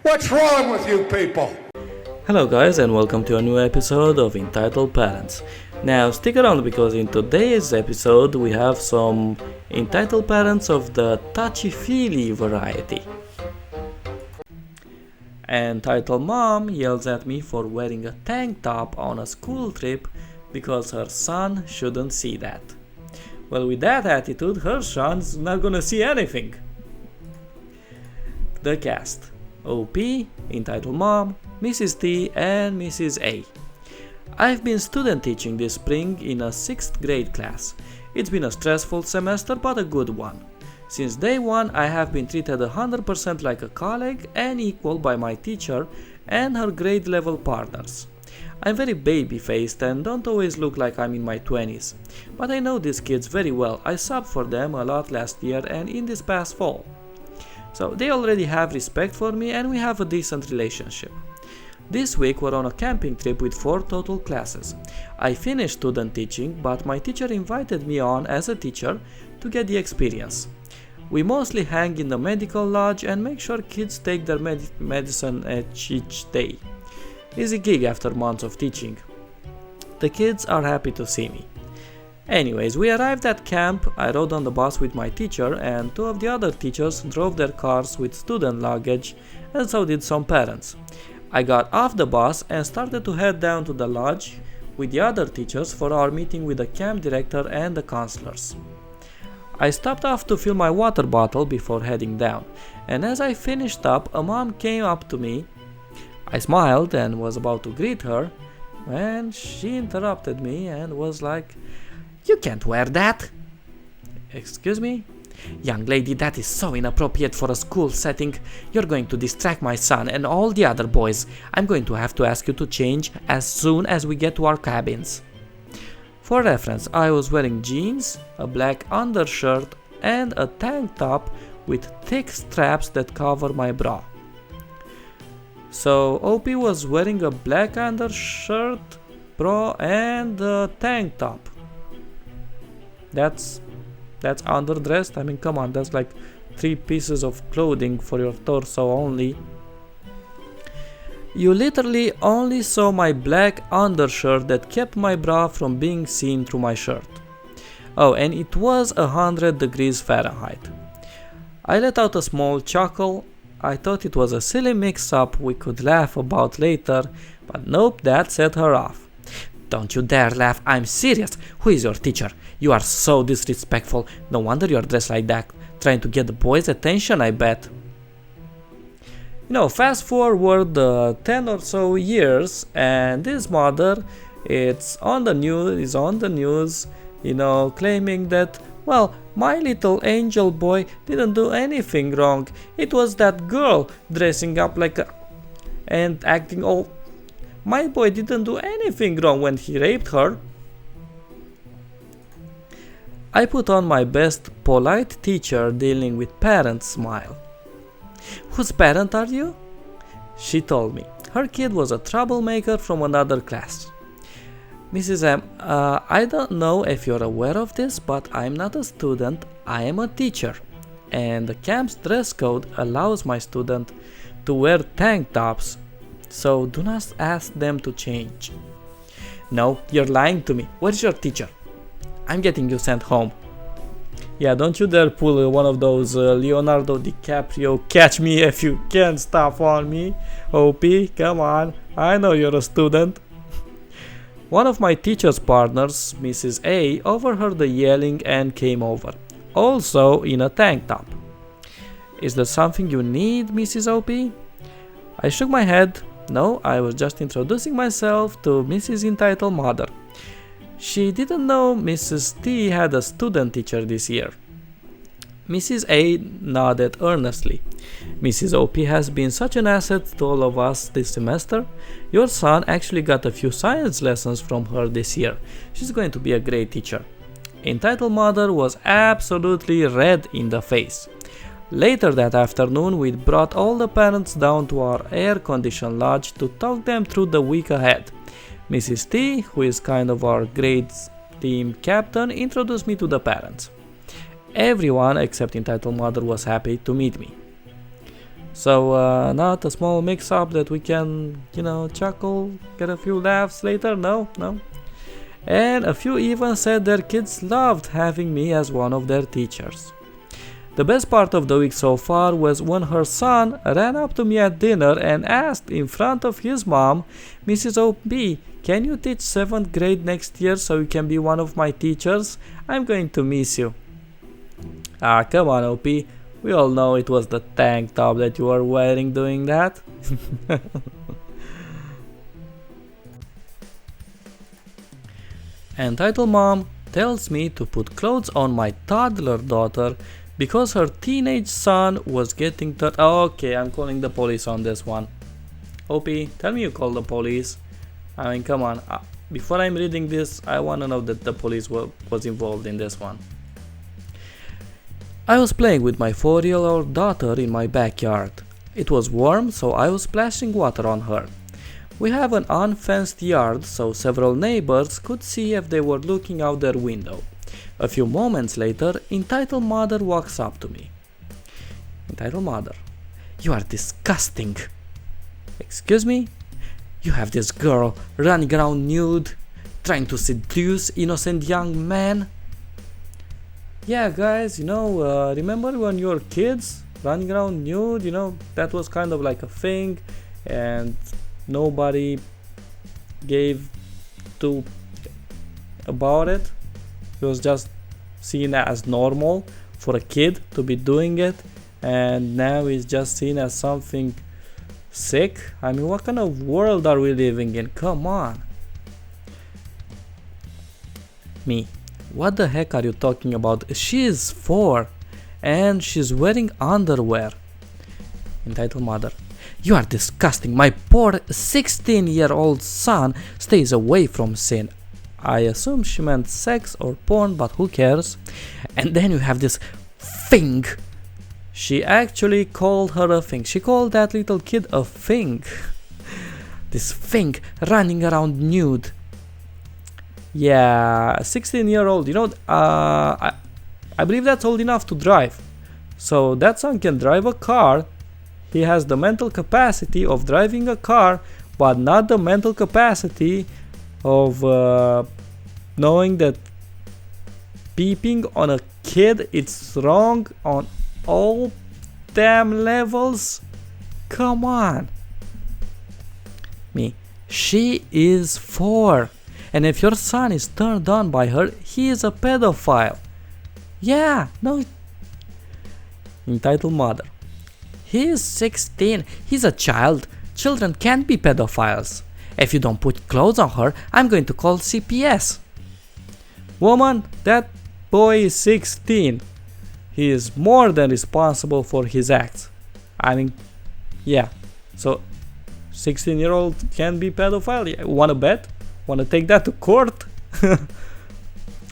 What's wrong with you people? Hello guys and welcome to a new episode of Entitled Parents. Now stick around because in today's episode we have some entitled parents of the touchy-feely variety. Entitled mom yells at me for wearing a tank top on a school trip because her son shouldn't see that. Well, with that attitude, her son's not gonna see anything. The cast: OP, entitled mom, Mrs. T, and Mrs. A. I've been student teaching this spring in a 6th grade class. It's been a stressful semester but a good one. Since day one I have been treated 100% like a colleague and equal by my teacher and her grade level partners. I'm very baby-faced and don't always look like I'm in my 20s. But I know these kids very well. I subbed for them a lot last year and in this past fall. So they already have respect for me and we have a decent relationship. This week we're on a camping trip with 4 total classes. I finished student teaching, but my teacher invited me on as a teacher to get the experience. We mostly hang in the medical lodge and make sure kids take their medicine each day. Easy gig after months of teaching. The kids are happy to see me. Anyways, we arrived at camp. I rode on the bus with my teacher and 2 of the other teachers drove their cars with student luggage, and so did some parents. I got off the bus and started to head down to the lodge with the other teachers for our meeting with the camp director and the counselors. I stopped off to fill my water bottle before heading down, and as I finished up, a mom came up to me. I smiled and was about to greet her when she interrupted me and was like, "You can't wear that." "Excuse me?" "Young lady, that is so inappropriate for a school setting. You're going to distract my son and all the other boys. I'm going to have to ask you to change as soon as we get to our cabins." For reference, I was wearing jeans, a black undershirt, and a tank top with thick straps that cover my bra. So OP was wearing a black undershirt, bra, and a tank top. That's underdressed. I mean, come on, that's like 3 pieces of clothing for your torso only. You literally only saw my black undershirt that kept my bra from being seen through my shirt. Oh, and it was 100 degrees Fahrenheit. I let out a small chuckle. I thought it was a silly mix-up we could laugh about later, but nope, that set her off. "Don't you dare laugh, I'm serious. Who is your teacher? You are so disrespectful. No wonder you're dressed like that. Trying to get the boys' attention, I bet." Fast forward 10 or so years, and this mother is on the news, claiming that, well, my little angel boy didn't do anything wrong. It was that girl dressing up and acting all. My boy didn't do anything wrong when he raped her. I put on my best polite teacher dealing with parents smile. "Whose parent are you?" She told me. Her kid was a troublemaker from another class. "Mrs. M, I don't know if you're aware of this, but I'm not a student, I am a teacher. And the camp's dress code allows my student to wear tank tops, so do not ask them to change." "No, you're lying to me. Where's your teacher?" "I'm getting you sent home." Yeah, don't you dare pull one of those Leonardo DiCaprio catch me if you can stop on me. OP, come on, I know you're a student. One of my teacher's partners, Mrs. A, overheard the yelling and came over, also in a tank top. "Is there something you need, Mrs. OP?" I shook my head. No, I was just introducing myself to Mrs. Entitled Mother. She didn't know Mrs. T had a student teacher this year. Mrs. A nodded earnestly. "Mrs. OP has been such an asset to all of us this semester. Your son actually got a few science lessons from her this year. She's going to be a great teacher." Entitled Mother was absolutely red in the face. Later that afternoon, we brought all the parents down to our air-conditioned lodge to talk them through the week ahead. Mrs. T, who is kind of our grades team captain, introduced me to the parents. Everyone except Entitled Mother was happy to meet me. So, not a small mix-up that we can, chuckle, get a few laughs later? No, no. And a few even said their kids loved having me as one of their teachers. The best part of the week so far was when her son ran up to me at dinner and asked in front of his mom, "Mrs. O.P., can you teach 7th grade next year so you can be one of my teachers? I'm going to miss you." Ah, come on, O.P. We all know it was the tank top that you were wearing doing that. Entitled Mom tells me to put clothes on my toddler daughter because her teenage son was getting okay, I'm calling the police on this one. OP, tell me you call the police. I mean, come on. Before I'm reading this, I want to know that the police was involved in this one. I was playing with my 4-year-old daughter in my backyard. It was warm, so I was splashing water on her. We have an unfenced yard, so several neighbors could see if they were looking out their window. A few moments later, Entitled Mother walks up to me. Entitled Mother, you are disgusting. Excuse me? You have this girl running around nude, trying to seduce innocent young men? Yeah, guys, remember when you were kids, running around nude, that was kind of like a thing, and nobody gave two about it. It was just seen as normal for a kid to be doing it, and now it's just seen as something sick. I mean, what kind of world are we living in? Come on. Me, what the heck are you talking about? She is 4 and she's wearing underwear. Entitled Mother, you are disgusting. My poor 16-year-old son stays away from sin. I assume she meant sex or porn, but who cares? And then you have this thing. She actually called her a thing. She called that little kid a thing. This thing running around nude. Yeah, 16-year-old, I believe that's old enough to drive. So that son can drive a car. He has the mental capacity of driving a car, but not the mental capacity of knowing that peeping on a kid it's wrong on all damn levels. Come on. Me, she is 4, and if your son is turned on by her, he is a pedophile. Yeah, no. Entitled Mother, he is 16, he's a child. Children can't be pedophiles. If you don't put clothes on her, I'm going to call CPS. Woman, that boy is 16. He is more than responsible for his acts. I mean, yeah. So, 16-year-old can be pedophile. Wanna bet? Wanna take that to court?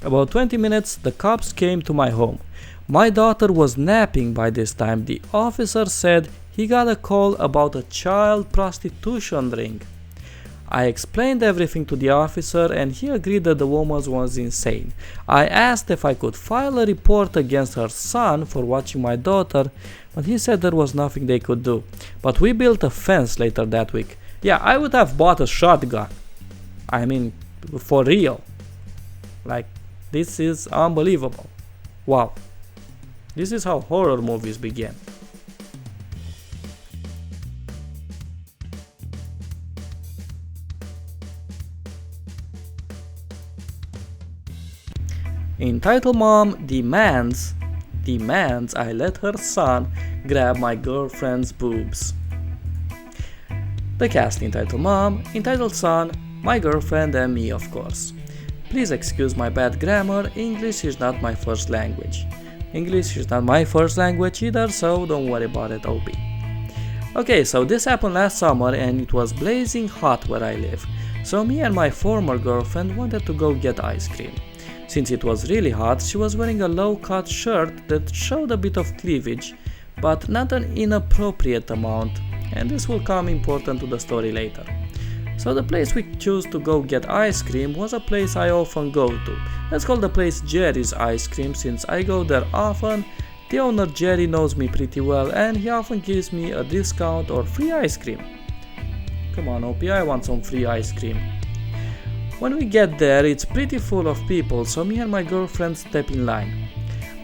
About 20 minutes, the cops came to my home. My daughter was napping by this time. The officer said he got a call about a child prostitution ring. I explained everything to the officer and he agreed that the woman was insane. I asked if I could file a report against her son for watching my daughter, but he said there was nothing they could do. But we built a fence later that week. Yeah, I would have bought a shotgun. I mean, for real. Like, this is unbelievable. Wow. This is how horror movies begin. Entitled Mom demands I let her son grab my girlfriend's boobs. The cast: Entitled Mom, Entitled Son, my girlfriend and me, of course. Please excuse my bad grammar, English is not my first language. English is not my first language either, so don't worry about it, OP. Okay, so this happened last summer and it was blazing hot where I live. So me and my former girlfriend wanted to go get ice cream. Since it was really hot, she was wearing a low-cut shirt that showed a bit of cleavage, but not an inappropriate amount, and this will come important to the story later. So the place we chose to go get ice cream was a place I often go to. Let's call the place Jerry's Ice Cream since I go there often The owner Jerry knows me pretty well and he often gives me a discount or free ice cream. Come on, OP, I want some free ice cream. When we get there, it's pretty full of people, so me and my girlfriend step in line.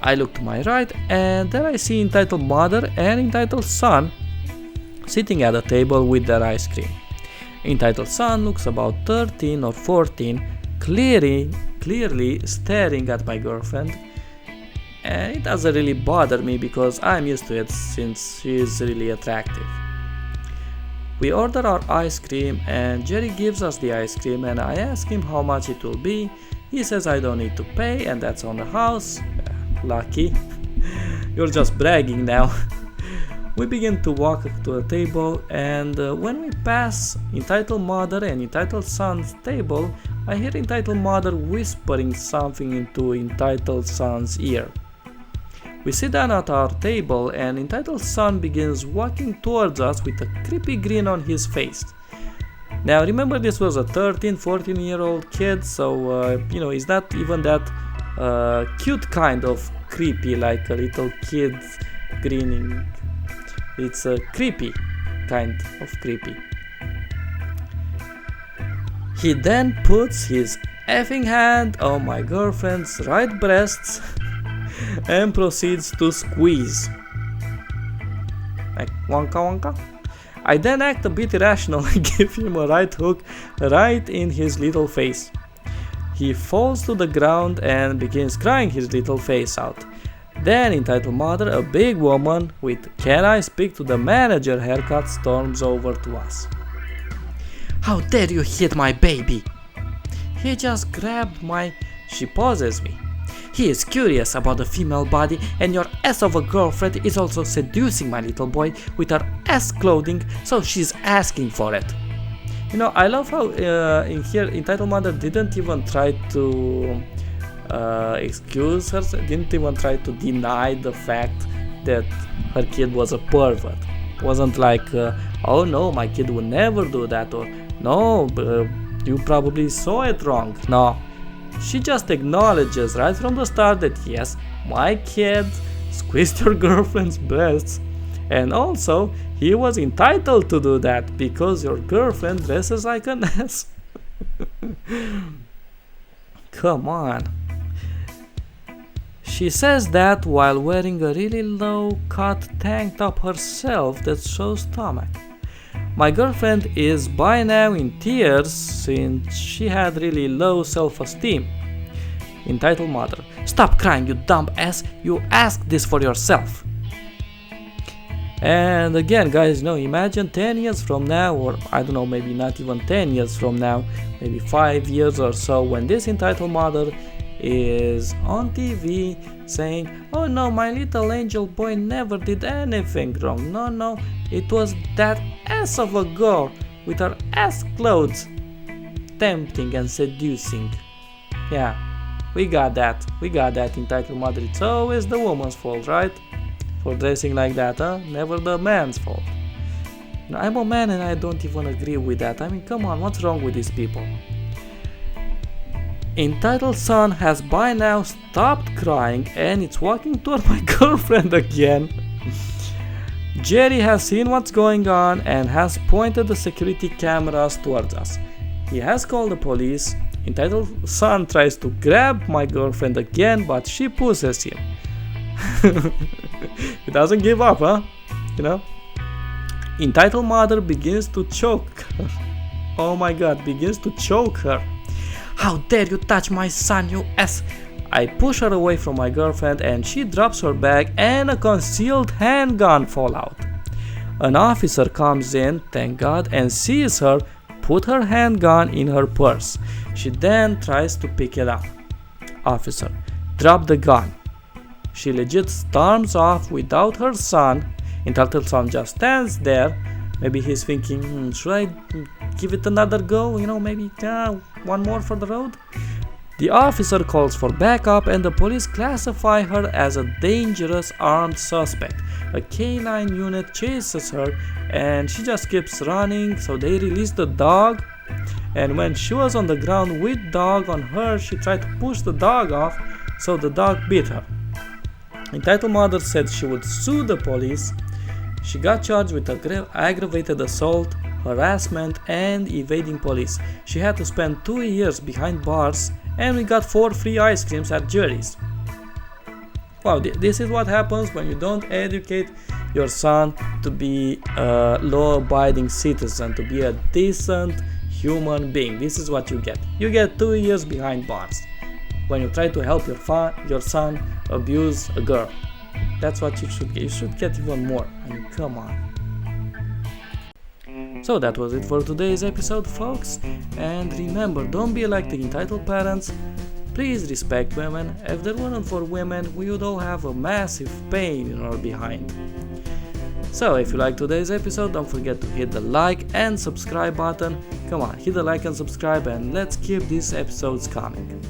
I look to my right and there I see entitled mother and entitled son sitting at a table with their ice cream. Entitled son looks about 13 or 14, clearly staring at my girlfriend, and it doesn't really bother me because I'm used to it since she is really attractive. We order our ice cream and Jerry gives us the ice cream and I ask him how much it will be. He says I don't need to pay and that's on the house. Lucky. You're just bragging now. We begin to walk to a table and when we pass entitled mother and entitled son's table, I hear entitled mother whispering something into entitled son's ear. We sit down at our table and entitled son begins walking towards us with a creepy grin on his face. Now remember, this was a 13-14-year-old kid, so he's not even that cute kind of creepy like a little kid grinning. It's a creepy kind of creepy. He then puts his effing hand on my girlfriend's right breasts and proceeds to squeeze. Like wonka wonka. I then act a bit irrational and give him a right hook right in his little face. He falls to the ground and begins crying his little face out. Then entitled mother, a big woman with "Can I speak to the manager" haircut, storms over to us. "How dare you hit my baby?" "He just grabbed my..." She pauses me. "He is curious about the female body and your ass of a girlfriend is also seducing my little boy with her ass clothing, so she's asking for it." I love how in here entitled mother didn't even try to excuse herself, didn't even try to deny the fact that her kid was a pervert. Wasn't like, "Oh no, my kid would never do that," or "No, you probably saw it wrong." No. She just acknowledges right from the start that yes, my kid squeezed your girlfriend's breasts, and also he was entitled to do that because your girlfriend dresses like an ass. Come on. She says that while wearing a really low-cut tank top herself that shows stomach. My girlfriend is by now in tears since she had really low self-esteem. Entitled mother, "Stop crying, you dumb ass, you asked this for yourself." And again, guys, imagine 10 years from now, or I don't know, maybe not even 10 years from now, maybe 5 years or so, when this entitled mother is on TV saying, "Oh no, my little angel boy never did anything wrong. No, it was that ass of a girl with her ass clothes, tempting and seducing." Yeah, we got that entitled mother. It's always the woman's fault, right? For dressing like that, huh? Never the man's fault. I'm a man and I don't even agree with that. I mean, come on, what's wrong with these people? Entitled son has by now stopped crying and it's walking toward my girlfriend again. Jerry has seen what's going on and has pointed the security cameras towards us. He has called the police. Entitled son tries to grab my girlfriend again, but she pushes him. He doesn't give up, huh? Entitled mother begins to choke her. Oh my god, begins to choke her. "How dare you touch my son, you ass!" I push her away from my girlfriend and she drops her bag and a concealed handgun fall out. An officer comes in, thank God, and sees her put her handgun in her purse. She then tries to pick it up. "Officer, drop the gun." She legit storms off without her son. Entitled son just stands there. Maybe he's thinking, should I give it another go? Maybe one more for the road? The officer calls for backup and the police classify her as a dangerous armed suspect. A K9 unit chases her and she just keeps running, so they release the dog. And when she was on the ground with dog on her, she tried to push the dog off, so the dog bit her. Entitled mother said she would sue the police. She got charged with aggravated assault, harassment, and evading police. She had to spend 2 years behind bars, and we got 4 free ice creams at Jerry's. Wow, this is what happens when you don't educate your son to be a law-abiding citizen, to be a decent human being. This is what you get. You get 2 years behind bars when you try to help your son abuse a girl. That's what you should get. You should get even more. I mean, come on. So that was it for today's episode, folks. And remember, don't be like the entitled parents. Please respect women. If there weren't for women, we would all have a massive pain in our behind. So if you like today's episode, don't forget to hit the like and subscribe button. Come on, hit the like and subscribe, and let's keep these episodes coming.